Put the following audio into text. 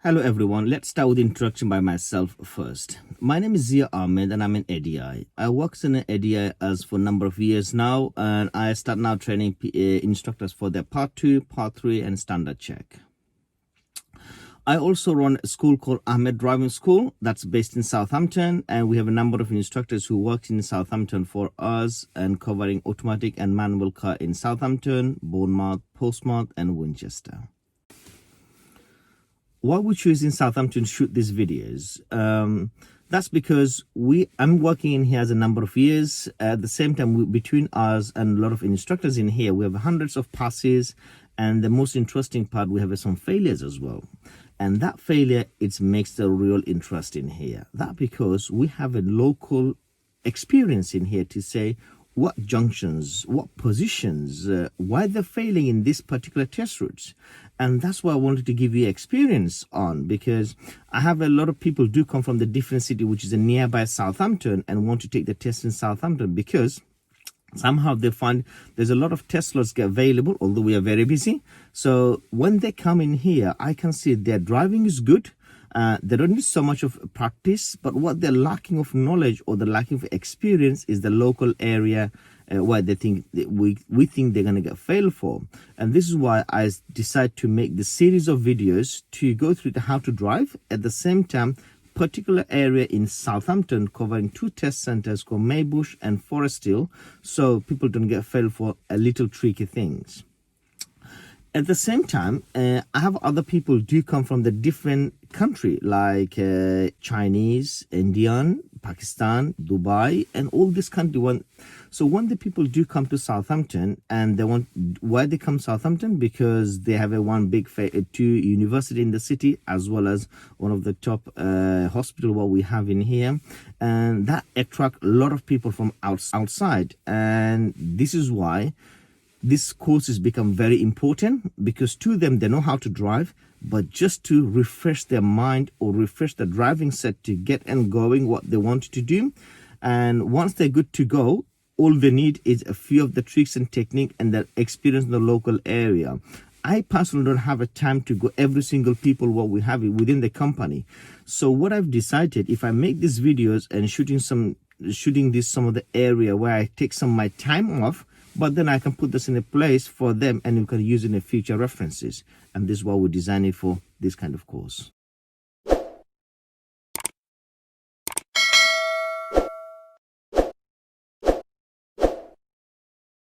Hello everyone, let's start with the introduction by myself first. My name is Zia Ahmed and I'm an ADI. I worked in an ADI as for a number of years now, and I start now training instructors for their part 2, part 3 and standard check. I also run a school called AHMED Driving School that's based in Southampton, and we have a number of instructors who work in Southampton for us and covering automatic and manual car in Southampton, Bournemouth, Portsmouth and Winchester. Why we choose in Southampton to shoot these videos? That's because I'm working in here as a number of years. At the same time, between us and a lot of instructors in here, we have hundreds of passes, and the most interesting part, we have some failures as well. And that failure, it makes the real interest in here. That because we have a local experience in here to say what junctions, what positions, why they're failing in this particular test routes. And that's why I wanted to give you experience on, because I have a lot of people do come from the different city, which is a nearby Southampton, and want to take the test in Southampton because somehow they find there's a lot of test slots available, although we are very busy. So when they come in here, I can see their driving is good. They don't need so much of practice, but what they're lacking of knowledge or they're lacking of experience is the local area where they think we think they're going to get failed for. And this is why I decided to make the series of videos to go through the how to drive. At the same time, particular area in Southampton covering 2 test centers called Maybush and Foresthill, so people don't get failed for a little tricky things. At the same time, I have other people do come from the different country like Chinese, Indian, Pakistan, Dubai, and all this country. So when the people do come to Southampton, and they want, why they come Southampton? Because they have one big 2 university in the city, as well as one of the top hospital what we have in here, and that attract a lot of people from outside. And this is why this course has become very important, because to them they know how to drive, but just to refresh their mind or refresh the driving set to get and going what they want to do. And once they're good to go, all they need is a few of the tricks and technique and their experience in the local area. I personally don't have a time to go every single people what we have within the company. So what I've decided, if I make these videos and shooting some of the area where I take some of my time off, but then I can put this in a place for them and you can use it in the future references. And this is why we design it for this kind of course.